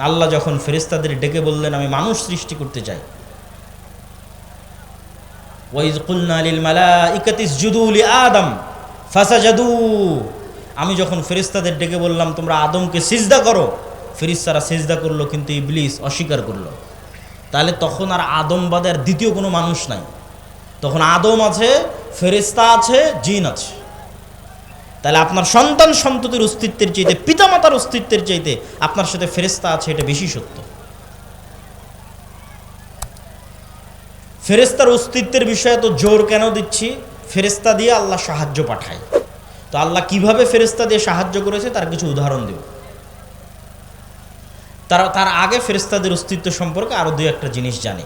আল্লাহ যখন ফেরেশতাদের ডেকে বললেন আমি মানুষ সৃষ্টি করতে চাই, ওয়াইজ কুলনা লিল মালাইকাতি ইসজুদু লিআদম ফাসাজাদু, আমি যখন ফেরেশতাদের ডেকে বললাম তোমরা আদমকে সিজদা করো, ফেরেশতারা সিজদা করলো, কিন্তু ইবলিস অস্বীকার করলো। তাহলে তখন আর আদম বাদে আর দ্বিতীয় কোনো মানুষ নাই, তখন আদম আছে, ফেরেশতা আছে, জিন আছে। তাহলে আপনার সন্তান সন্ততির অস্তিত্বের চাইতে, পিতামাতার অস্তিত্বের চাইতে আপনার সাথে ফেরেশতা আছে, এটা বেশি সত্য। ফেরেশতার অস্তিত্বের বিষয়ে তো জোর কেন দিচ্ছি? ফেরেশতা দিয়ে আল্লাহ সাহায্য পাঠায়। তো আল্লাহ কিভাবে ফেরেশতা দিয়ে সাহায্য করেছে তার কিছু উদাহরণ দেব। তার আগে ফেরেশতাদের অস্তিত্ব সম্পর্কে আরও দুই একটা জিনিস জানি।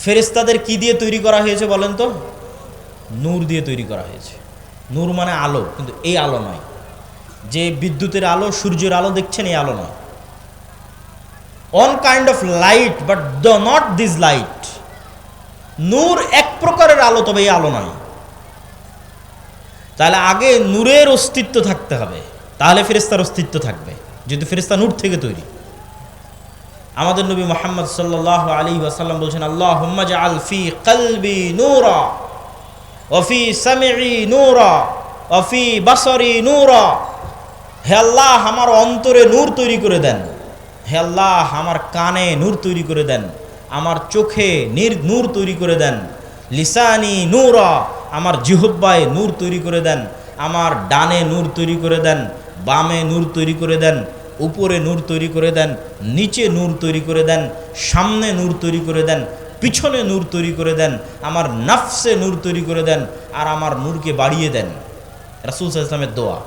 ফেরেশতাদের কি দিয়ে তৈরি করা হয়েছে বলেন তো? নূর দিয়ে তৈরি করা হয়েছে। নূর মানে আলো, কিন্তু এই আলো নয় যে বিদ্যুতের আলো, সূর্যের আলো দেখছেন, এই আলো নয়। An kind of light, but not this light. নূর এক প্রকারের আলো, তবে এই আলো নয়। তাহলে আগে নূরের অস্তিত্ব থাকতে হবে, তাহলে ফেরেশতার অস্তিত্ব থাকবে, যেহেতু ফেরেশতা নূর থেকে তৈরি। আমাদের নবী মুহাম্মদ সাল্লাল্লাহু আলাইহি ওয়াসাল্লাম বলছেন, আল্লাহুম্মা জাআল ফি কলবি নূরা ওয়া ফি সামঈ নূরা ওয়া ফি বাসারি নূরা। হে আল্লাহ, আমার অন্তরে নূর তৈরি করে দেন। হে আল্লাহ, আমার কানে নূর তৈরি করে দেন, আমার চোখে নূর তৈরি করে দেন। লিসানি নূরা, আমার জিহ্বায় নূর তৈরি করে দেন। আমার ডানে নূর তৈরি করে দেন, বামে নূর তৈরি করে দেন, উপরে নূর তৈরি করে দেন, নিচে নূর তৈরি করে দেন, সামনে নূর তৈরি করে দেন, পিছনে নূর তৈরি করে দেন, আমার নফসে নূর তৈরি করে দেন, আর আমার নূরকে বাড়িয়ে দেন। রাসূল সাল্লাল্লাহু আলাইহি ওয়াসাল্লামের দোয়া।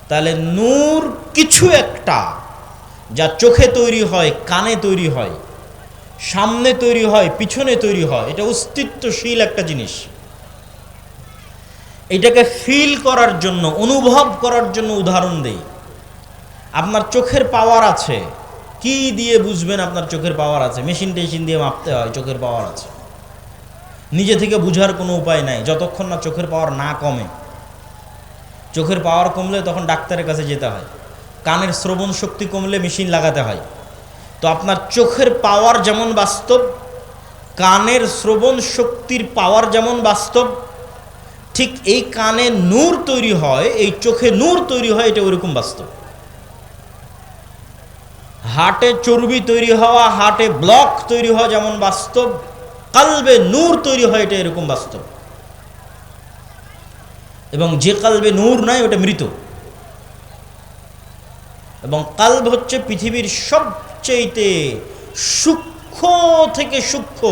তাহলে নূর কিছু একটা যা চোখে তৈরি হয়, কানে তৈরি হয়, সামনে তৈরি হয়, পিছনে তৈরি হয়, এটা অস্তিত্বশীল একটা জিনিস। এটাকে ফিল করার জন্য, অনুভব করার জন্য উদাহরণ দেই। আপনার চোখের পাওয়ার আছে, কি দিয়ে বুঝবেন আপনার চোখের পাওয়ার আছে? মেশিন টেশিন দিয়ে মাপতে হয় চোখের পাওয়ার আছে। নিজে থেকে বুঝার কোনো উপায় নাই যতক্ষণ না চোখের পাওয়ার না কমে। চোখের পাওয়ার কমলে তখন ডাক্তারের কাছে যেতে হয়। কানের শ্রবণ শক্তি কমলে মেশিন লাগাতে হয়। তো আপনার চোখের পাওয়ার যেমন বাস্তব, কানের শ্রবণ শক্তির পাওয়ার যেমন বাস্তব, ঠিক এই কানে নূর তৈরি হয়, এই চোখে নূর তৈরি হয়, এটা ওরকম বাস্তব। হার্টে চর্বি তৈরি হওয়া, হার্টে ব্লক তৈরি হওয়া যেমন বাস্তব, কালবে নূর তৈরি হয়, এটা এরকম বাস্তব। এবং যে কালবে নূর নাই ওটা মৃত। এবং কালব হচ্ছে পৃথিবীর সবচেয়ে সূক্ষ্ম থেকে সূক্ষ্ম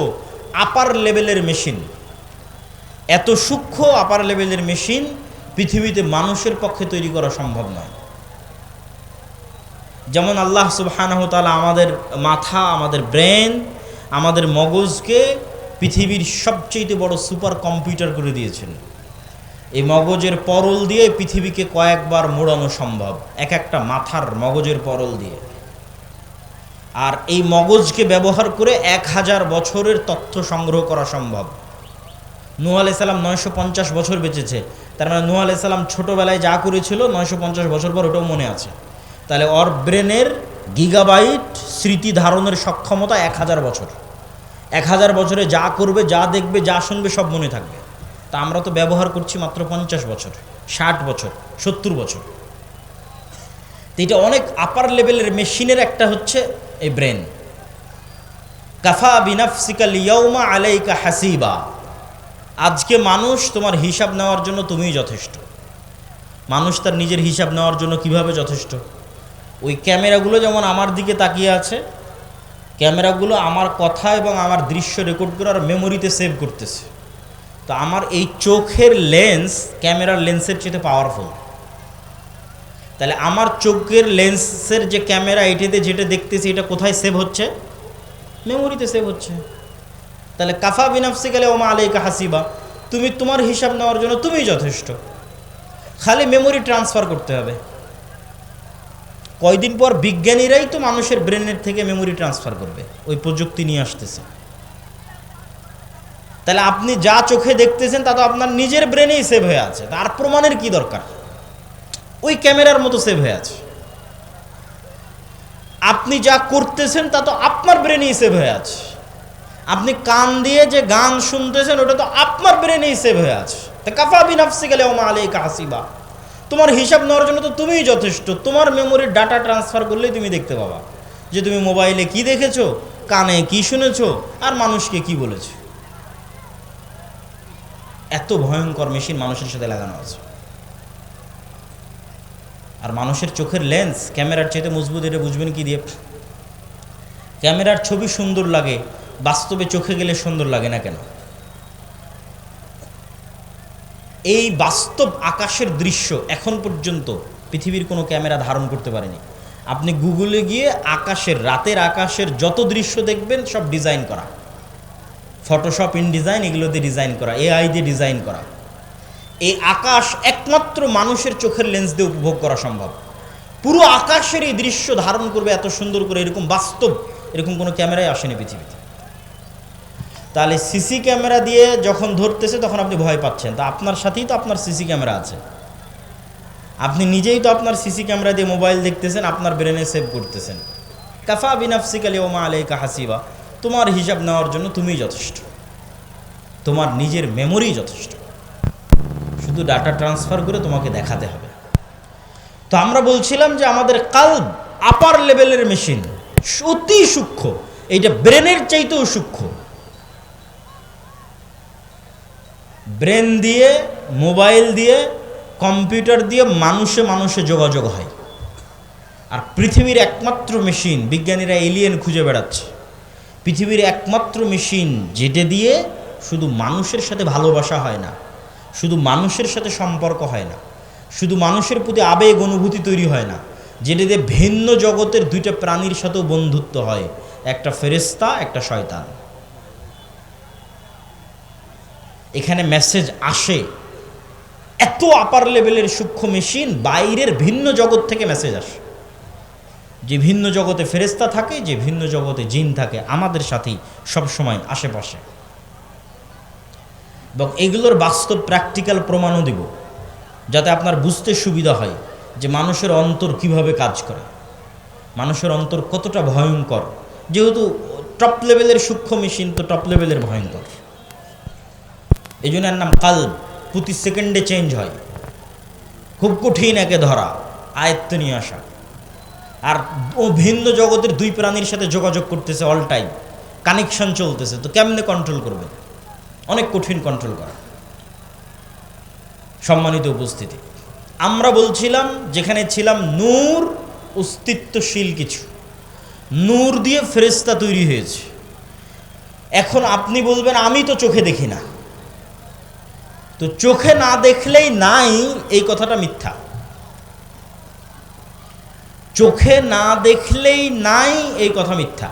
আপার লেভেলের মেশিন। এত সূক্ষ্ম আপার লেভেলের মেশিন পৃথিবীতে মানুষের পক্ষে তৈরি করা সম্ভব নয়। যেমন আল্লাহ সুবহানাহু ওয়া তাআলা আমাদের মাথা, আমাদের ব্রেন, আমাদের মগজকে পৃথিবীর সবচেয়ে বড় সুপার কম্পিউটার করে দিয়েছেন। এই মগজের পরল দিয়ে পৃথিবীকে কয়েকবার মোড়ানো সম্ভব, এক একটা মাথার মগজের পরল দিয়ে। আর এই মগজকে ব্যবহার করে 1000 বছরের তথ্য সংগ্রহ করা সম্ভব। নূহ আলাইহিস সালাম 950 বছর বেঁচেছে, তার মানে নূহ আলাইহিস সালাম ছোটোবেলায় যা করেছিল 950 বছর পর ওটাও মনে আছে। তাহলে ওর ব্রেনের গিগাবাইট স্মৃতি ধারণের সক্ষমতা 1000 বছর। 1000 বছরে যা করবে, যা দেখবে, যা শুনবে সব মনে থাকবে। তা আমরা তো ব্যবহার করছি মাত্র 50 বছর, 60 বছর, 70 বছর। তো এটা অনেক আপার লেভেলের মেশিনের একটা হচ্ছে এই ব্রেন। কাফা বিনাফসিকা লিয়াউমা আলাইকা হাসিবা। আজকে মানুষ তোমার হিসাব নেওয়ার জন্য তুমিই যথেষ্ট। মানুষ তার নিজের হিসাব নেওয়ার জন্য কিভাবে যথেষ্ট? ওই ক্যামেরাগুলো যেমন আমার দিকে তাকিয়ে আছে, ক্যামেরাগুলো আমার কথা এবং আমার দৃশ্য রেকর্ড করে আর মেমোরিতে সেভ করতেছে। তো আমার এই চোখের লেন্স ক্যামেরার লেন্সের চেয়ে পাওয়ারফুল। তাহলে আমার চোখের লেন্সের যে ক্যামেরা, এটাতে যেটা দেখতেছি এটা কোথায় সেভ হচ্ছে? মেমোরিতে সেভ হচ্ছে। তাহলে কাফা বিনাফসিকা লিয়াউমা আলাইকা হাসিবা, তুমি তোমার হিসাব নেওয়ার জন্য তুমিই যথেষ্ট, খালি মেমোরি ট্রান্সফার করতে হবে। কয়দিন পর বিজ্ঞানীরাই তো মানুষের ব্রেনের থেকে মেমোরি ট্রান্সফার করবে, ওই প্রযুক্তি নিয়ে আসতেছে। তাহলে আপনি যা চোখে দেখতেছেন তা তো আপনার নিজের ব্রেনেই সেভ হয়ে আছে, তার প্রমাণের কি দরকার? ওই ক্যামেরার মতো সেভ হয়ে আছে। আপনি যা করতেছেন তা তো আপনার ব্রেনেই সেভ হয়ে আছে। আপনি কান দিয়ে যে গান শুনতেছেন ওটা তো আপনার ব্রেনেই সেভ হয়ে আছে। তা কাফা বিনাফসিকা আল-ইয়াওমা আলাইকা হাসিবা, তোমার হিসাব নেওয়ার জন্য তো তুমিই যথেষ্ট। তোমার মেমোরির ডাটা ট্রান্সফার করলেই তুমি দেখতে পাবা যে তুমি মোবাইলে কি দেখেছো, কানে কি শুনেছো, আর মানুষকে কি বলেছো। এত ভয়ঙ্কর মেশিন মানুষের সাথে লাগানো আছে। আর মানুষের চোখের লেন্স ক্যামেরার চাইতে মজবুত, এটা বুঝবেন কি দিয়ে? ক্যামেরার ছবি সুন্দর লাগে, বাস্তবে চোখে গেলে সুন্দর লাগে না কেন? এই বাস্তব আকাশের দৃশ্য এখন পর্যন্ত পৃথিবীর কোনো ক্যামেরা ধারণ করতে পারেনি। আপনি গুগলে গিয়ে আকাশের, রাতের আকাশের যত দৃশ্য দেখবেন সব ডিজাইন করা, ফটোশপ, ইনডিজাইন, এগুলো দিয়ে ডিজাইন করা, এআই দিয়ে ডিজাইন করা। এই আকাশ একমাত্র মানুষের চোখের লেন্স দিয়ে উপভোগ করা সম্ভব। পুরো আকাশের এই দৃশ্য ধারণ করবে এত সুন্দর করে, এরকম বাস্তব এরকম কোনো ক্যামেরাই আসেনি পৃথিবীতে। তাহলে সিসি ক্যামেরা দিয়ে যখন ধরতেছে তখন আপনি ভয় পাচ্ছেন, তা আপনার সাথেই তো আপনার সিসি ক্যামেরা আছে। আপনি নিজেই তো আপনার সিসি ক্যামেরা দিয়ে মোবাইল দেখতেছেন, আপনার ব্রেনে সেভ করতেছেন। কাফা বিনাফসিকা আল-ইয়াওমা আলাইকা হাসিবা, তোমার হিসাব নেওয়ার জন্য তুমিই যথেষ্ট, তোমার নিজের মেমোরি যথেষ্ট, শুধু ডাটা ট্রান্সফার করে তোমাকে দেখাতে হবে। তো আমরা বলছিলাম যে আমাদের কালব আপার লেভেলের মেশিন, অতি সূক্ষ্ম, এইটা ব্রেনের চাইতেও সূক্ষ্ম। ব্রেন দিয়ে, মোবাইল দিয়ে, কম্পিউটার দিয়ে মানুষে মানুষে যোগাযোগ হয়। আর পৃথিবীর একমাত্র মেশিন, বিজ্ঞানীরা এলিয়েন খুঁজে বেড়াচ্ছে, পৃথিবীর একমাত্র মেশিন যেটা দিয়ে শুধু মানুষের সাথে ভালোবাসা হয় না, শুধু মানুষের সাথে সম্পর্ক হয় না, শুধু মানুষের প্রতি আবেগ অনুভূতি তৈরি হয় না, যেটা দিয়ে ভিন্ন জগতের দুইটা প্রাণীর সাথেও বন্ধুত্ব হয়, একটা ফেরেশতা, একটা শয়তান। এখানে মেসেজ আসে, এত আপার লেভেলের সূক্ষ্ম মেশিন, বাইরের ভিন্ন জগৎ থেকে মেসেজ আসে। যে ভিন্ন জগতে ফেরেশতা থাকে, যে ভিন্ন জগতে জিন থাকে, আমাদের সাথেই সবসময় আশেপাশে। এবং এগুলোর বাস্তব প্র্যাকটিক্যাল প্রমাণও দিব, যাতে আপনার বুঝতে সুবিধা হয় যে মানুষের অন্তর কিভাবে কাজ করে, মানুষের অন্তর কতটা ভয়ঙ্কর। যেহেতু টপ লেভেলের সূক্ষ্ম মেশিন, তো টপ লেভেলের ভয়ঙ্কর। এই জন্য এর নাম কালব। প্রতি সেকেন্ডে চেঞ্জ হয়, খুব কঠিন একে ধরা, আয়ত্ত নিয়ে আসা। আর ও ভিন্ন জগতের দুই প্রাণীর সাথে যোগাযোগ করতেছে, অল টাইম কানেকশন চলতেছে, তো কেমনে কন্ট্রোল করবে? অনেক কঠিন কন্ট্রোল করা। সম্মানিত উপস্থিতি, আমরা বলছিলাম যেখানে ছিলাম নূর, অস্তিত্বশীল কিছু, নূর দিয়ে ফেরেশতা তৈরি হয়েছে। এখন আপনি বলবেন আমি তো চোখে দেখি না, তো চোখে না দেখলেই নাই, এই কথাটা মিথ্যা। চোখে না দেখলেই নাই, এই কথা মিথ্যা।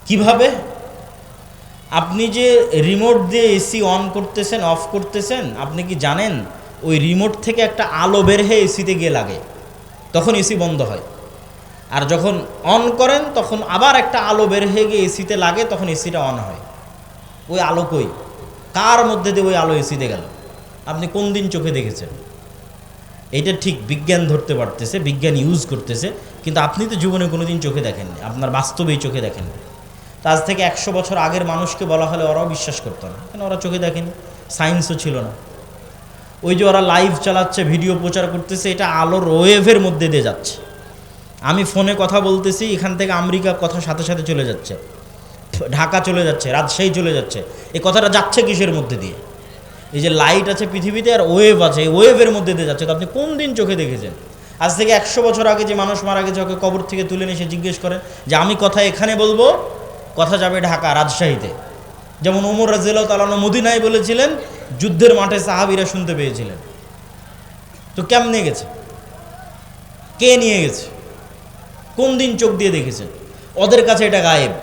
কিভাবে? আপনি যে রিমোট দিয়ে এসি অন করতেছেন, অফ করতেছেন, আপনি কি জানেন ওই রিমোট থেকে একটা আলো বের হয়ে এসিতে গিয়ে লাগে, তখন এসি বন্ধ হয়। আর যখন অন করেন তখন আবার একটা আলো বের হয়ে গিয়ে এসিতে লাগে, তখন এসিটা অন হয়। ওই আলো কই? কার মধ্যে দিয়ে ওই আলো এসিতে গেল? আপনি কোন দিন চোখে দেখেছেন? এইটা ঠিক বিজ্ঞান ধরতে পারতেছে, বিজ্ঞান ইউজ করতেছে, কিন্তু আপনি তো জীবনে কোনো দিন চোখে দেখেননি, আপনার বাস্তবেই চোখে দেখেননি। তা আজ থেকে 100 বছর আগের মানুষকে বলা হলে ওরাও বিশ্বাস করতো না, কেন? ওরা চোখে দেখেনি, সায়েন্সও ছিল না। ওই যে ওরা লাইভ চালাচ্ছে, ভিডিও প্রচার করতেছে, এটা আলোর ওয়েভের মধ্যে দিয়ে যাচ্ছে। আমি ফোনে কথা বলতেছি, এখান থেকে আমেরিকা কথা সাথে সাথে চলে যাচ্ছে, ঢাকা চলে যাচ্ছে, রাজশাহী চলে যাচ্ছে। এই কথাটা যাচ্ছে কিসের মধ্যে দিয়ে? এই যে লাইট আছে পৃথিবীতে আর ওয়েভ আছে, এই ওয়েভের মধ্যে দিয়ে যাচ্ছে। তো আপনি কোন দিন চোখে দেখেছেন? আজ থেকে 100 বছর আগে যে মানুষ মারা গেছে, ওকে কবর থেকে তুলে নিয়ে এসে জিজ্ঞেস করেন যে আমি কথা এখানে বলবো, কথা যাবে ঢাকা, রাজশাহীতে। যেমন ওমর রাদিয়াল্লাহু তাআলা আনহু মদিনায় বলেছিলেন, যুদ্ধের মাঠে সাহাবীরা শুনতে পেয়েছিলেন। তো কেমনে গেছে? কে নিয়ে গেছে? কোন দিন চোখ দিয়ে দেখেছেন? ওদের কাছে এটা গায়েব।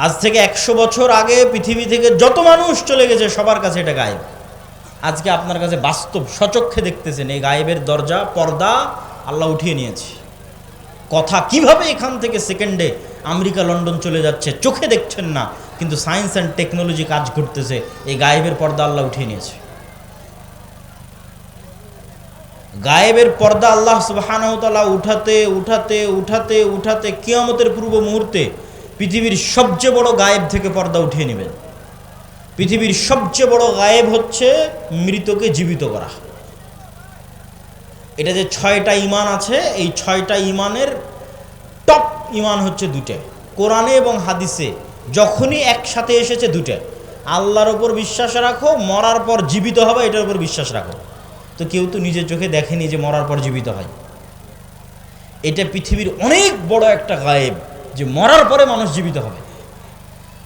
আজ থেকে 100 বছর আগে পৃথিবী থেকে যত মানুষ চলে গেছে, সবার কাছে এটা গায়েব। আজকে আপনার কাছে বাস্তব সচক্ষে দেখতেছেন, এই গায়েবের দরজা, পর্দা আল্লাহ উঠিয়ে নিয়েছে। কথা কিভাবে এখান থেকে সেকেন্ডে আমেরিকা, লন্ডন চলে যাচ্ছে, চোখে দেখছেন না, কিন্তু সায়েন্স অ্যান্ড টেকনোলজি কাজ করতেছে, এই গায়েবের পর্দা আল্লাহ উঠিয়ে নিয়েছে। গায়েবের পর্দা আল্লাহ সুবহানাহু ওয়া তাআলা উঠাতে উঠাতে উঠাতে উঠাতে কিয়ামতের পূর্ব মুহূর্তে পৃথিবীর সবচেয়ে বড় গায়েব থেকে পর্দা উঠিয়ে নেবেন। পৃথিবীর সবচেয়ে বড় গায়েব হচ্ছে মৃতকে জীবিত করা। এটা যে 6টা ঈমান আছে, এই 6টা ঈমানের টপ ঈমান হচ্ছে দুটো। কোরআনে এবং হাদিসে যখনই একসাথে এসেছে দুটো, আল্লাহর উপর বিশ্বাস রাখো, মরার পর জীবিত হবে এটার উপর বিশ্বাস রাখো। তো কেউ তো নিজের চোখে দেখেনি যে মরার পর জীবিত হয়। এটা পৃথিবীর অনেক বড় একটা গায়েব যে মরার পরে মানুষ জীবিত হবে।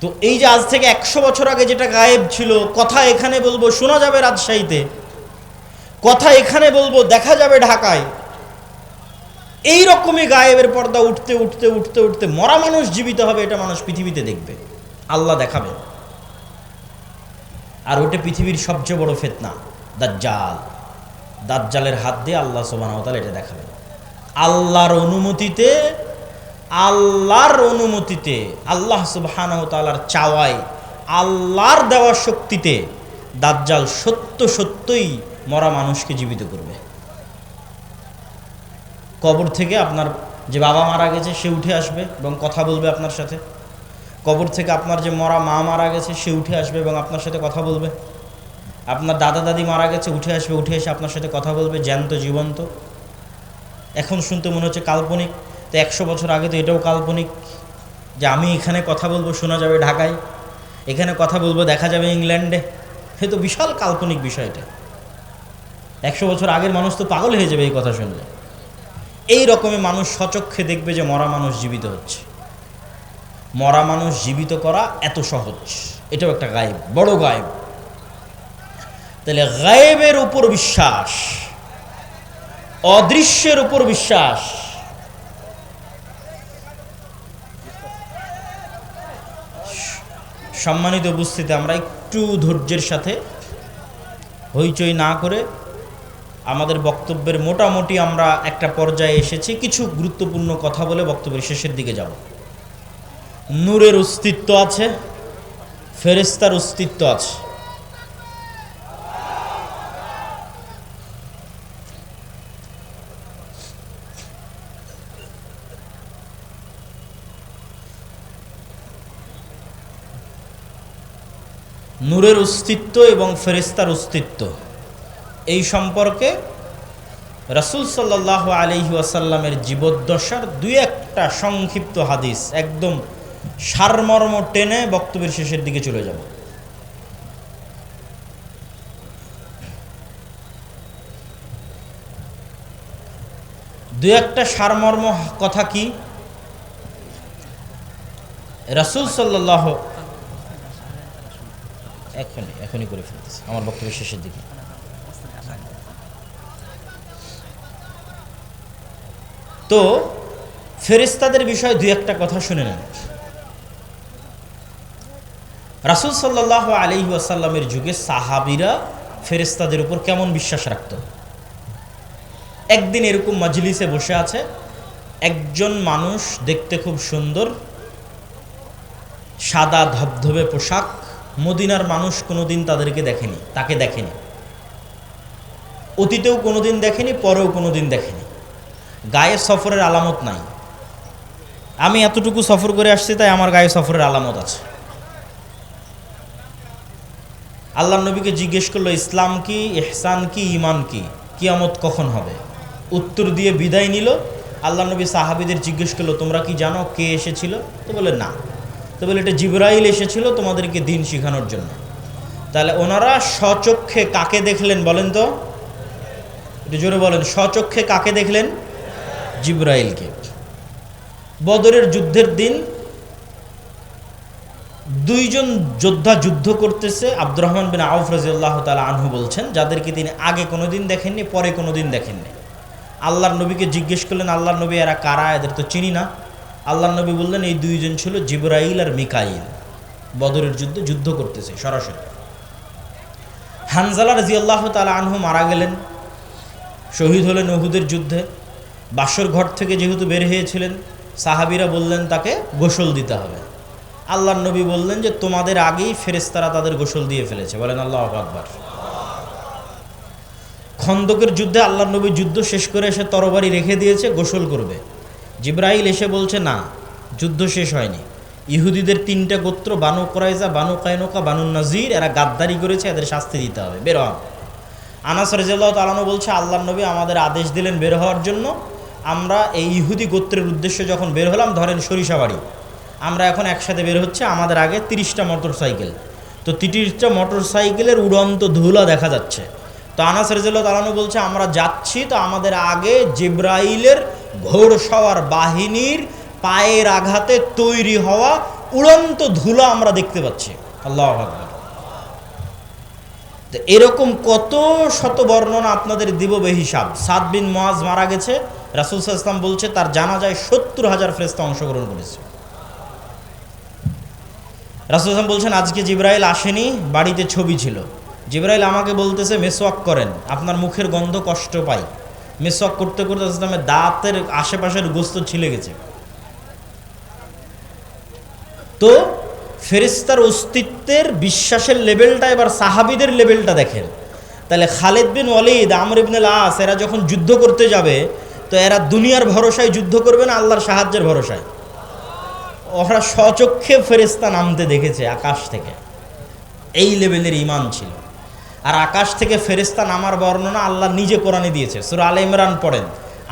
তো এই যে আজ থেকে 100 বছর আগে যেটা গায়েব ছিল, কথা এখানে বলবো শোনা যাবে রাজশাহীতে, কথা এখানে বলবো দেখা যাবে ঢাকায়, এই রকমই গায়েবের পর্দা উঠতে উঠতে উঠতে উঠতে মরা মানুষ জীবিত হবে, এটা মানুষ পৃথিবীতে দেখবে, আল্লাহ দেখাবে। আর ওটা পৃথিবীর সবচেয়ে বড় ফিতনা দাজ্জাল। দাজ্জালের হাত দিয়ে আল্লাহ সুবহানাহু ওয়া তাআলা এটা দেখাবেন। আল্লাহর অনুমতিতে, আল্লাহর অনুমতিতে, আল্লাহ সুবহানাহু ওয়া তাআলার চাওয়ায়, আল্লাহর দেওয়ার শক্তিতে দাজ্জাল সত্যই মরা মানুষকে জীবিত করবে। কবর থেকে আপনার যে বাবা মারা গেছে সে উঠে আসবে এবং কথা বলবে আপনার সাথে। কবর থেকে আপনার যে মরা মা মারা গেছে সে উঠে আসবে এবং আপনার সাথে কথা বলবে। আপনার দাদা দাদি মারা গেছে, উঠে আসবে, উঠে এসে আপনার সাথে কথা বলবে, জ্যান্ত জীবন্ত। এখন শুনতে মনে হচ্ছে কাল্পনিক, তো 100 বছর আগে তো এটাও কাল্পনিক যে আমি এখানে কথা বলবো শোনা যাবে ঢাকায়, এখানে কথা বলবো দেখা যাবে ইংল্যান্ডে। এ তো বিশাল কাল্পনিক বিষয়। এটা 100 বছর আগের মানুষ তো পাগল হয়ে যাবে এই কথা শুনলে। এই রকমে মানুষ স্বচক্ষে দেখবে যে মরা মানুষ জীবিত হচ্ছে। মরা মানুষ জীবিত করা এত সহজ, এটাও একটা গায়েব, বড় গায়েব। তাহলে গায়েবের উপর বিশ্বাস, অদৃশ্যের উপর বিশ্বাস, সম্মানিত উপস্থিতি, আমরা একটু ধৈর্যের সাথে হইচই না করে আমাদের বক্তব্যের মোটামুটি আমরা একটা পর্যায়ে এসেছি। কিছু গুরুত্বপূর্ণ কথা বলে বক্তব্যের শেষের দিকে যাব। নূরের অস্তিত্ব আছে, ফেরেশতার অস্তিত্ব আছে। নূরের অস্তিত্ব এবং ফেরেশতার অস্তিত্ব, এই সম্পর্কে রাসূল সাল্লাল্লাহু আলাইহি ওয়াসাল্লামের জীবদ্দশার 2-1টা সংক্ষিপ্ত হাদিস, একদম সারমর্ম টেনে বক্তব্যের শেষের দিকে চলে যাব। দুই একটা সারমর্ম কথা কি? রাসূল সাল্লাল্লাহু, এখনই করে ফেলতেছি আমার বক্তব্যের শেষের দিকে। তো ফেরেশতাদের বিষয়ে দুই একটা কথা শুনে নেন। রাসূল সাল্লাল্লাহু আলাইহি ওয়াসাল্লামের যুগে সাহাবীরা ফেরেশতাদের উপর কেমন বিশ্বাস রাখত। একদিন এরকম মাজলিসে বসে আছে একজন মানুষ, দেখতে খুব সুন্দর, সাদা ধবধবে পোশাক। মদিনার মানুষ কোনোদিন তাদেরকে দেখেনি, তাকে দেখেনি, অতীতেও কোনোদিন দেখেনি, পরেও কোনোদিন দেখেনি। গায়ে সফরের আলামত নাই। আমি এতটুকু সফর করে আসছি তাই আমার গায়ে সফরের আলামত আছে। আল্লাহর নবীকে জিজ্ঞেস করলো ইসলাম কি, ইহসান কি, ঈমান কি, কিয়ামত কখন হবে। উত্তর দিয়ে বিদায় নিল। আল্লাহর নবী সাহাবীদের জিজ্ঞেস করলো তোমরা কি জানো কে এসেছিল? তো বলে না। তো বলে এটা জিবরাইল এসেছিল তোমাদেরকে দিন শেখানোর জন্য। তাহলে ওনারা স্বচক্ষে কাকে দেখলেন বলেন তো? একটু জোরে বলেন, স্বচক্ষে কাকে দেখলেন? জিবরাইলকে। বদরের যুদ্ধের দিন দুইজন যোদ্ধা যুদ্ধ করতেছে। আব্দুর রহমান বিন আউফ রাদিয়াল্লাহু তাআলা আনহু বলছেন, যাদেরকে তিনি আগে কোনোদিন দেখেননি, পরে কোনোদিন দেখেননি। আল্লাহর নবীকে জিজ্ঞেস করলেন, আল্লাহর নবী এরা কারা, এদের তো চিনি না। আল্লাহর নবী বললেন এই দুইজন ছিল জিবরাইল আর মিকাইল। বদরের যুদ্ধে যুদ্ধ করতেছে সরাসরি। হানজালা রাদিয়াল্লাহু তাআলা আনহু মারা গেলেন, শহীদ হলেন উহুদের যুদ্ধে। বাসর ঘর থেকে যেহেতু বের হয়েছিলেন, সাহাবীরা বললেন তাকে গোসল দিতে হবে। আল্লাহর নবী বললেন যে তোমাদের আগেই ফেরেশতারা তাদের গোসল দিয়ে ফেলেছে। বলেন আল্লাহু আকবার। খন্দকের যুদ্ধে আল্লাহর নবী যুদ্ধ শেষ করে এসে তরবারি রেখে দিয়েছে, গোসল করবে। জিবরাইল এসে বলছে না, যুদ্ধ শেষ হয়নি। ইহুদিদের 3টা গোত্র, বানু কুরাইজা, বানু কায়নুকা, বানু নাজির, এরা গাদ্দারি করেছে, এদের শাস্তি দিতে হবে, বের হন। আনাস রাদিয়াল্লাহু তাআলা আনহু বলছে, আল্লাহর নবী আমাদের আদেশ দিলেন বের হওয়ার জন্য। আমরা এই ইহুদি গোত্রের উদ্দেশ্যে যখন বের হলাম, ধরেন সরিষাবাড়ি, আমরা এখন একসাথে বের হচ্ছে, আমাদের আগে 30টা মোটর সাইকেল। তো 30টা মোটর সাইকেলের উড়ন্ত ধুলা দেখা যাচ্ছে। তো আনাস রাদিয়াল্লাহু তাআলা আনহু বলছে, আমরা যাচ্ছি, তো আমাদের আগে জিবরাইলের ঘোড়সওয়ার বাহিনীর পায়ের আঘাতে তৈরি হওয়া উড়ন্ত ধুলা আমরা দেখতে পাচ্ছি। আল্লাহু আকবার। তো এরকম কত শত বর্ণনা আপনাদের দিব বেহিসাব। সাদ বিন মুআজ মারা গেছে, রাসূল সাল্লাল্লাহু আলাইহি ওয়াসাল্লাম বলছে তার জানাজায় 70,000 ফেরেশতা অংশগ্রহণ করেছে। রাসূল সাল্লাল্লাহু আলাইহি ওয়াসাল্লাম বলছেন, আজকে জিবরাইল আসেনি, বাড়িতে ছবি ছিল। জিবরাইল আমাকে বলতেছে মেসওয়াক করেন, আপনার মুখের গন্ধ কষ্ট পাই। মেসওয়াক করতে করতে রাসূলের দাঁতের আশেপাশের গোস্ত ছিলে গেছে। তো ফেরেশতার অস্তিত্বের বিশ্বাসের লেভেলটা এবার সাহাবীদের লেভেলটা দেখেন। তাহলে খালিদ বিন ওয়ালিদ, আমর ইবনে আল-আস এরা যখন যুদ্ধ করতে যাবে, তো এরা দুনিয়ার ভরসায় যুদ্ধ করবে না, আল্লাহর সাহায্যের ভরসায়। ওরা স্বচক্ষে ফেরেশতা নামতে দেখেছে আকাশ থেকে, এই লেভেলের ঈমান ছিল। আর আকাশ থেকে ফেরেশতা নামার বর্ণনা আল্লাহ নিজে কোরআনে দিয়েছে। সূরা আলে ইমরান পড়েন,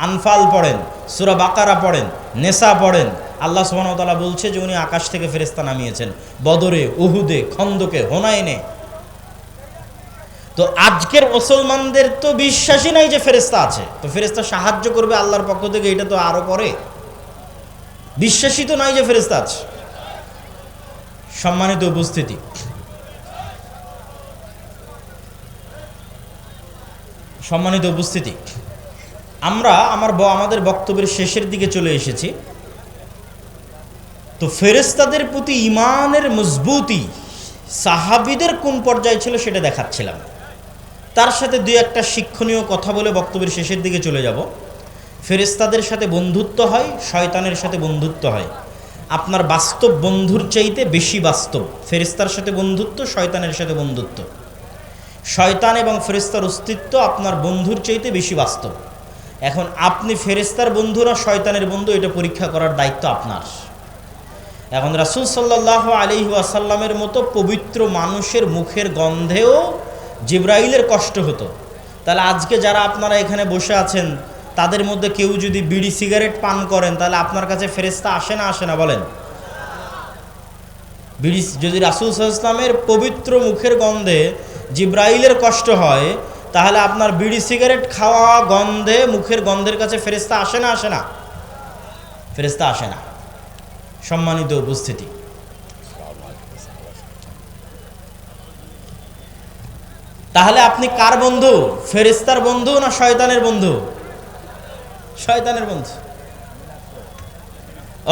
আনফাল পড়েন, সূরা বাকারা পড়েন, নেসা পড়েন। আল্লাহ সুবহানাহু ওয়া তাআলা বলছে যে উনি আকাশ থেকে ফেরেশতা নামিয়েছেন বদরে, উহুদে, খন্দকে, হুনাইনে। তো আজকের মুসলমানদের তো বিশ্বাসই নাই যে ফেরেশতা আছে, তো ফেরেশতা সাহায্য করবে আল্লাহর পক্ষ থেকে, এটা তো আরো পরে। বিশ্বাসই তো নাই যে ফেরেশতা আছে। সম্মানিত উপস্থিতি, আমরা আমাদের বক্তব্যের শেষের দিকে চলে এসেছি। তো ফেরেশতাদের প্রতি ঈমানের মজবুতি সাহাবীদের কোন পর্যায়ে ছিল সেটা দেখাচ্ছিলাম। তার সাথে দুই একটা শিক্ষণীয় কথা বলে বক্তব্যের শেষের দিকে চলে যাব। ফেরেশতাদের সাথে বন্ধুত্ব হয়, শয়তানের সাথে বন্ধুত্ব হয়। আপনার বাস্তব বন্ধুর চাইতে বেশি বাস্তব ফেরেশতার সাথে বন্ধুত্ব, শয়তানের সাথে বন্ধুত্ব। শয়তান এবং ফেরেশতার অস্তিত্ব আপনার বন্ধুর চাইতে বেশি বাস্তব। এখন আপনি ফেরেশতার বন্ধু না শয়তানের বন্ধু, এটা পরীক্ষা করার দায়িত্ব আপনার। এখন রাসূল সাল্লাল্লাহু আলাইহি ওয়াসাল্লামের মতো পবিত্র মানুষের মুখের গন্ধেও জিবরাইলের কষ্ট হতো। তাহলে আজকে যারা আপনারা এখানে বসে আছেন, তাদের মধ্যে কেউ যদি বিড়ি সিগারেট পান করেন, তাহলে আপনার কাছে ফেরেশতা আসে না বলেন? বিড়ি যদি রাসূল সাল্লাল্লাহু আলাইহি ওয়াসাল্লামের পবিত্র মুখের গন্ধে জিবরাইলের কষ্ট হয়, তাহলে আপনার বিড়ি সিগারেট খাওয়া গন্ধে, মুখের গন্ধের কাছে ফেরেশতা আসে না? ফেরেশতা আসে না। সম্মানিত উপস্থিতি, তাহলে আপনি কার বন্ধু? ফেরেশতার বন্ধু না শয়তানের বন্ধু? শয়তানের বন্ধু।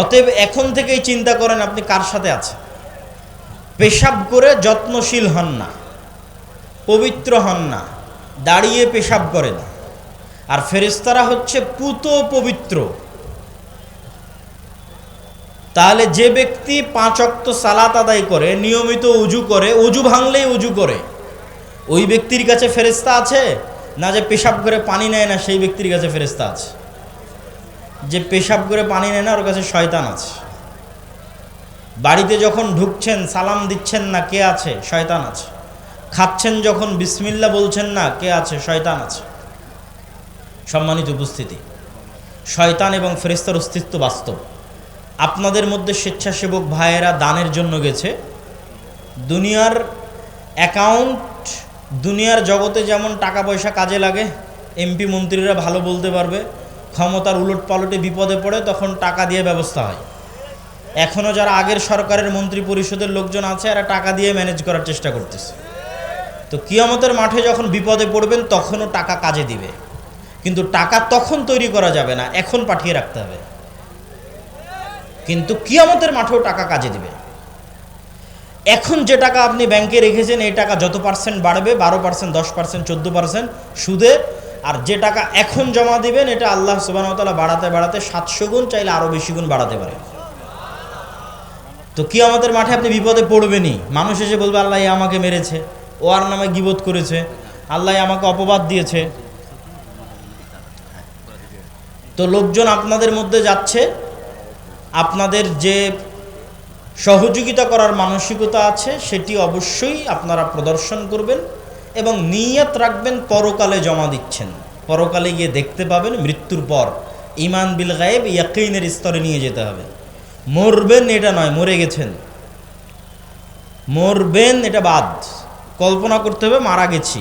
অতএব এখন থেকেই চিন্তা করেন আপনি কার সাথে আছেন। পেশাব করে যত্নশীল হন না, পবিত্র হন না, দাঁড়িয়ে পেশাব করেন। আর ফেরেশতারা হচ্ছে পুত পবিত্র। তাহলে যে ব্যক্তি 5 ওয়াক্ত সালাত আদায় করে, নিয়মিত উজু করে, উজু ভাঙলেই উজু করে, ওই ব্যক্তির কাছে ফেরেশতা আছে না? যে পেশাব করে পানি নেয় না সেই ব্যক্তির কাছে ফেরেশতা আছে? যে পেশাব করে পানি নেয় না ওর কাছে শয়তান আছে। বাড়িতে যখন ঢুকছেন সালাম দিচ্ছেন না, কে আছে? শয়তান আছে। খাচ্ছেন যখন বিসমিল্লাহ বলছেন না, কে আছে? শয়তান আছে। সম্মানিত উপস্থিতি, শয়তান এবং ফেরেশতার অস্তিত্ব বাস্তব। আপনাদের মধ্যে স্বেচ্ছাসেবক ভাইয়েরা দানের জন্য গেছে। দুনিয়ার অ্যাকাউন্ট, দুনিয়ার জগতে যেমন টাকা পয়সা কাজে লাগে, এমপি মন্ত্রীরা ভালো বলতে পারবে, ক্ষমতার উলট পালটে বিপদে পড়ে তখন টাকা দিয়ে ব্যবস্থা হয়। এখনও যারা আগের সরকারের মন্ত্রী পরিষদের লোকজন আছে, এরা টাকা দিয়ে ম্যানেজ করার চেষ্টা করতেছে। তো কিয়ামতের মাঠে যখন বিপদে পড়বেন তখনও টাকা কাজে দিবে, কিন্তু টাকা তখন তৈরি করা যাবে না, এখন পাঠিয়ে রাখতে হবে। কিন্তু কিয়ামতের মাঠেও টাকা কাজে দিবে। এখন যে টাকা আপনি ব্যাংকে রেখেছেন, এই টাকা যত পার্সেন্ট বাড়বে, 12%, 10%, 14% সুদে, আর যে টাকা এখন জমা দিবেন এটা আল্লাহ সুবহানাহু ওয়া তাআলা বাড়াতে 700 গুণ, চাইলে আরও বেশি গুণ বাড়াতে পারে। তো কিয়ামতের মাঠে আপনি বিপদে পড়বেনই। মানুষ এসে বলবে আল্লাহ আমাকে মেরেছে, ও আর নামে গীবত করেছে, আল্লাহ আমাকে অপবাদ দিয়েছে, তো লোকজন আপনাদের মধ্যে যাচ্ছে, আপনাদের যে সহযোগিতা করার মানসিকতা আছে সেটি অবশ্যই আপনারা প্রদর্শন করবেন এবং নিয়ত রাখবেন পরকালে জমা দিচ্ছেন, পরকালে গিয়ে দেখতে পাবেন মৃত্যুর পর। ঈমান বিল গায়েব ইয়াকিনের স্তরে নিয়ে যেতে হবে। মরবেন এটা নয়, মরে গেছেন। মরবেন এটা বাদ, কল্পনা করতে হবে মারা গেছি।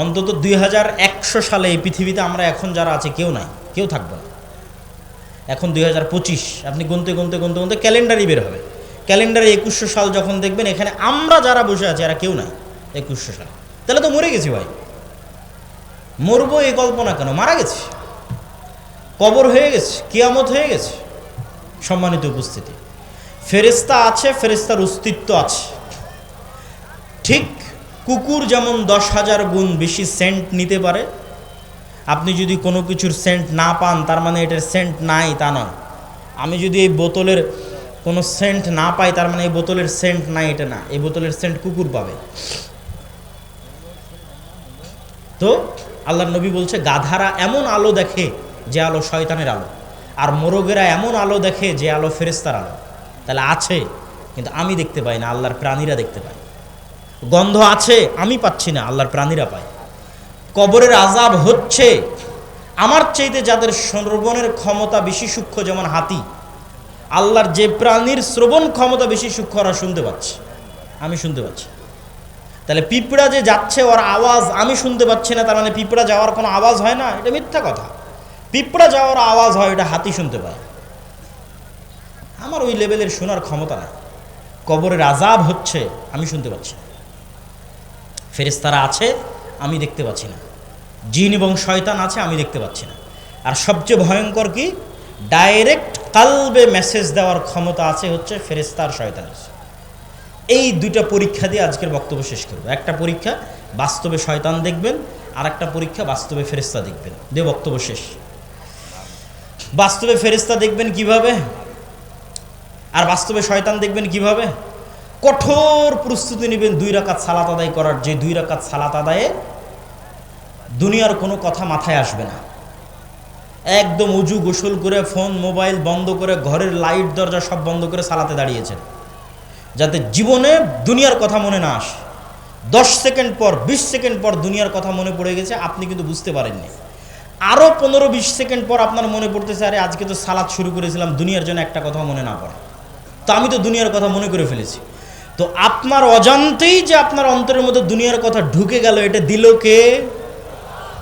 অন্তত 2100 সালে এই পৃথিবীতে আমরা এখন যারা আছে কেউ নাই, কেউ থাকবে না। এখন 2025, আপনি গুনতে গুনতে গুনতে গুনতে ক্যালেন্ডারই বের হবে। ক্যালেন্ডারে 2100 সাল যখন দেখবেন এখানে আমরা যারা বসে আছি এরা কেউ নাই 2100 সাল। তাহলে তো মরে গেছি ভাই, মরবো এই কল্পনা কেন? মারা গেছি, কবর হয়ে গেছে, কিয়ামত হয়ে গেছে। সম্মানিত উপস্থিতি, ফেরেশতা আছে, ফেরেশতার অস্তিত্ব আছে। ঠিক কুকুর যেমন 10,000 গুণ বেশি সেন্ট নিতে পারে, আপনি যদি কোনো কিছুর সেন্ট না পান তার মানে এটার সেন্ট নাই তা নয়। আমি যদি এই বোতলের কোনো সেন্ট না পাই তার মানে এই বোতলের সেন্ট নাই এটা না, এই বোতলের সেন্ট কুকুর পাবে। তো আল্লাহর নবী বলছে গাধারা এমন আলো দেখে যে আলো শয়তানের আলো, আর মোরগেরা এমন আলো দেখে যে আলো ফেরেশতার আলো। তাহলে আছে, কিন্তু আমি দেখতে পাই না, আল্লাহর প্রাণীরা দেখতে পায়। গন্ধ আছে, আমি পাচ্ছি না, আল্লাহর প্রাণীরা পায়। কবরের আযাব হচ্ছে, আমার চাইতে যাদের শ্রবণের ক্ষমতা বেশি সূক্ষ্ম, যেমন হাতি, আল্লাহর যে প্রাণীর শ্রবণ ক্ষমতা বেশি সূক্ষ্ম ওরা শুনতে পাচ্ছে, আমি শুনতে পাচ্ছি। তাহলে পিঁপড়া যে যাচ্ছে ওর আওয়াজ আমি শুনতে পাচ্ছি না, তার মানে পিঁপড়া যাওয়ার কোনো আওয়াজ হয় না? এটা মিথ্যা কথা। পিঁপড়া যাওয়ার আওয়াজ হয়, এটা হাতি শুনতে পায়। আমার ওই লেভেলের শোনার ক্ষমতা নাই। কবরের আযাব হচ্ছে, আমি শুনতে পাচ্ছি না। ফেরেশতারা আছে, আমি দেখতে পাচ্ছি না। জিন এবং শয়তান আছে, আমি দেখতে পাচ্ছি না। আর সবচেয়ে ভয়ঙ্কর কি, ডাইরেক্ট কালবে মেসেজ দেওয়ার ক্ষমতা আছে হচ্ছে ফেরেশতার, শয়তানের। এই দুইটা পরীক্ষা দিয়ে আজকের বক্তব্য শেষ করব। একটা পরীক্ষা বাস্তবে শয়তান দেখবেন, আর একটা পরীক্ষা বাস্তবে ফেরেশতা দেখবেন, দিয়ে বক্তব্য শেষ। বাস্তবে ফেরেশতা দেখবেন কিভাবে, আর বাস্তবে শয়তান দেখবেন কিভাবে? কঠোর প্রস্তুতি নেবেন 2 রাকাত সালাত আদায় করার, যে 2 রাকাত সালাত আদায়ে দুনিয়ার কোনো কথা মাথায় আসবে না। একদম উজু গোসল করে ফোন মোবাইল বন্ধ করে ঘরের লাইট দরজা সব বন্ধ করে সালাতে দাঁড়িয়েছেন, যাতে জীবনে দুনিয়ার কথা মনে না আসে। 10 সেকেন্ড পর 20 সেকেন্ড পর দুনিয়ার কথা মনে পড়ে গেছে, আপনি কিন্তু বুঝতে পারেননি। আরও 15-20 সেকেন্ড পর আপনার মনে পড়তেছে, আরে আজকে তো সালাত শুরু করেছিলাম, দুনিয়ার জন্য একটা কথা মনে না পড়ে, তো আমি তো দুনিয়ার কথা মনে করে ফেলেছি। তো আপনার অজান্তেই যে আপনার অন্তরের মধ্যে দুনিয়ার কথা ঢুকে গেল, এটা দিল কে?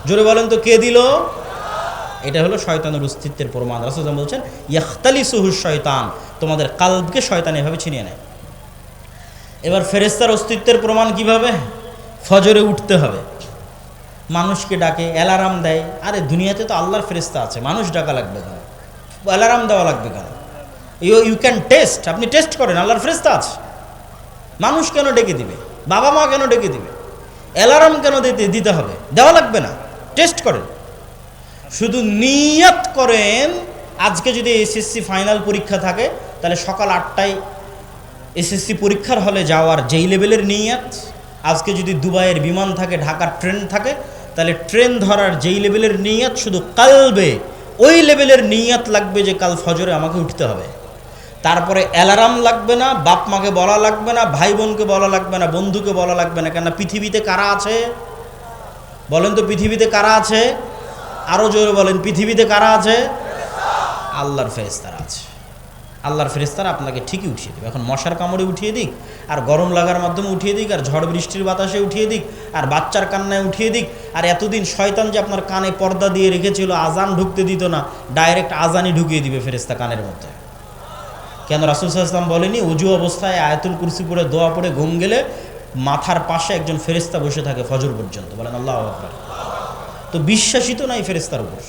জোরে বলেন তো, কে দিল? এটা হলো শয়তানের অস্তিত্বের প্রমাণ। রাসূল বলছেন ইয়াখতালিসুহু শয়তান, তোমাদের কালবকে শয়তান এভাবে ছিনিয়ে নেয়। এবার ফেরেশতার অস্তিত্বের প্রমাণ কিভাবে? ফজরে উঠতে হবে, মানুষকে ডাকে, অ্যালার্ম দেয়। আরে দুনিয়াতে তো আল্লাহর ফেরেশতা আছে, মানুষ ডাকা লাগবে কেন? অ্যালার্ম দেওয়া লাগবে কেন? ইউ ক্যান টেস্ট, আপনি টেস্ট করেন, আল্লাহর ফেরেশতা আছে। মানুষ কেন ডেকে দিবে? বাবা মা কেন ডেকে দিবে? অ্যালার্ম কেন দিতে হবে? দেওয়া লাগবে না, টেস্ট করেন। শুধু নিয়ত করেন, আজকে যদি এসএসসি ফাইনাল পরীক্ষা থাকে তাহলে সকাল 8টায় এসএসসি পরীক্ষার হলে যাওয়ার যেই লেভেলের নিয়ত, আজকে যদি দুবাইয়ের বিমান থাকে, ঢাকার ট্রেন থাকে, তাহলে ট্রেন ধরার যেই লেভেলের নিয়ত, শুধু কালবে ওই লেভেলের নিয়ত লাগবে যে কাল ফজরে আমাকে উঠতে হবে। তারপরে অ্যালার্ম লাগবে না, বাপ মাকে বলা লাগবে না, ভাই বোনকে বলা লাগবে না, বন্ধুকে বলা লাগবে না। কেন? পৃথিবীতে কারা আছে? বলেন তো, পৃথিবীতে কারা আছে? আরও জোরে বলেন, পৃথিবীতে কারা আছে? আল্লাহর ফেরেশতারা আছে। আল্লাহর ফেরেশতারা আপনাকে ঠিকই উঠিয়ে দেবে। এখন মশার কামড়ে উঠিয়ে দিক, আর গরম লাগার মাধ্যমে উঠিয়ে দিক, আর ঝড় বৃষ্টির বাতাসে উঠিয়ে দিক, আর বাচ্চার কান্নায় উঠিয়ে দিক, আর এতদিন শয়তান যে আপনার কানে পর্দা দিয়ে রেখেছিল, আজান ঢুকতে দিত না, ডাইরেক্ট আজানই ঢুকিয়ে দিবে ফেরেশতা কানের মধ্যে। কেন? রাসূল সাল্লাল্লাহু আলাইহি ওয়াসাল্লাম বলেনি ওযু অবস্থায় আয়াতুল কুরসি পড়ে দোয়া পড়ে ঘুম গেলে মাথার পাশে একজন ফেরেশতা বসে থাকে ফজর পর্যন্ত। বলেন আল্লাহু আকবার। তো বিশ্বাসী তো নাই ফেরেশতার উপর,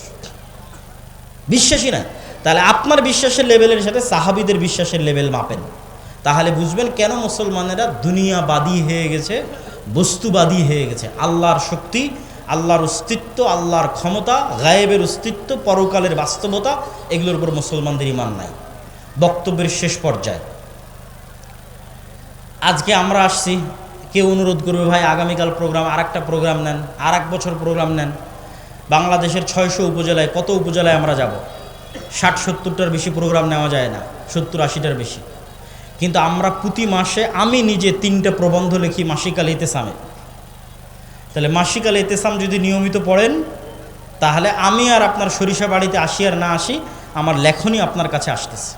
বিশ্বাসী নাই। তাহলে আপনার বিশ্বাসের লেভেলের সাথে সাহাবীদের বিশ্বাসের লেভেল মাপেন, তাহলে বুঝবেন কেন মুসলমানেরা দুনিয়াবাদী হয়ে গেছে, বস্তুবাদী হয়ে গেছে। আল্লাহর শক্তি, আল্লাহর অস্তিত্ব, আল্লাহর ক্ষমতা, গায়েবের অস্তিত্ব, পরকালের বাস্তবতা, এগুলোর উপর মুসলমানদের ঈমান নাই। বক্তব্যের শেষ পর্যায়ে আজকে আমরা আসছি, কেউ অনুরোধ করবে ভাই আগামীকাল প্রোগ্রাম, আর একটা প্রোগ্রাম নেন, আর এক বছর প্রোগ্রাম নেন। বাংলাদেশের 600 উপজেলায়, কত উপজেলায় আমরা যাব? 60-70টার বেশি প্রোগ্রাম নেওয়া যায় না, 70-80টার বেশি। কিন্তু আমরা প্রতি মাসে, আমি নিজে 3টা প্রবন্ধ লিখি মাসিক আল ইতিসামে। তাহলে মাসিক আল ইতিসাম যদি নিয়মিত পড়েন, তাহলে আমি আর আপনার সরিষা বাড়িতে আসি আর না আসি, আমার লেখনী আপনার কাছে আসতেছে।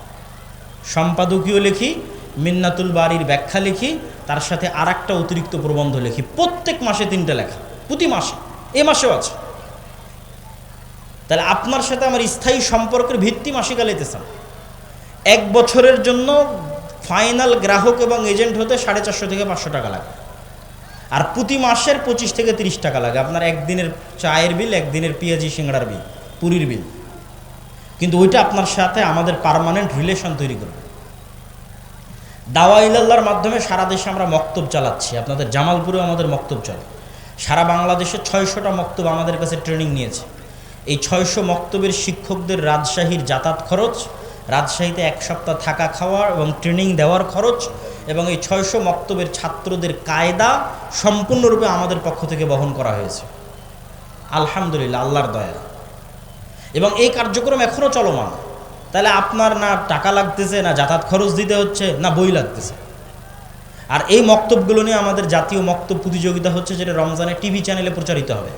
সম্পাদকীয় লিখি, মিন্নাতুল বাড়ির ব্যাখ্যা লিখি, তার সাথে আর একটা অতিরিক্ত প্রবন্ধ লিখি। প্রত্যেক মাসে 3টা লেখা, প্রতি মাসে, এ মাসেও আছে। তাহলে আপনার সাথে আমার স্থায়ী সম্পর্কের ভিত্তি মাসিক আল ইতিসাম। 1 বছরের জন্য ফাইনাল গ্রাহক এবং এজেন্ট হতে 450 থেকে 500 টাকা লাগে। আর প্রতি মাসের 25 থেকে 30 টাকা লাগে আপনার একদিনের চায়ের বিল, একদিনের পেঁয়াজি সিংড়ার বিল, পুরীর বিল। কিন্তু ওইটা আপনার সাথে আমাদের পার্মানেন্ট রিলেশন তৈরি করবে। দাওয়া ইলাল্লাহর মাধ্যমে সারা দেশে আমরা মক্তব চালাচ্ছি। আপনাদের জামালপুরেও আমাদের মক্তব চলে। সারা বাংলাদেশে 600টা মক্তব আমাদের কাছে ট্রেনিং নিয়েছে। এই 600 মক্তবের শিক্ষকদের রাজশাহীর যাতায়াত খরচ, রাজশাহীতে 1 সপ্তাহ থাকা খাওয়া এবং ট্রেনিং দেওয়ার খরচ, এবং এই 600 মক্তবের ছাত্রদের কায়দা সম্পূর্ণরূপে আমাদের পক্ষ থেকে বহন করা হয়েছে, আলহামদুলিল্লাহ, আল্লাহর দয়া। এবং এই কার্যক্রম এখনও চলমান। তাহলে আপনার না টাকা লাগতেছে, না যাতায়াত খরচ দিতে হচ্ছে, না বই লাগতেছে। আর এই মক্তবগুলো নিয়ে আমাদের জাতীয় মক্তব প্রতিযোগিতা হচ্ছে, যেটা রমজানে টিভি চ্যানেলে প্রচারিত হবে।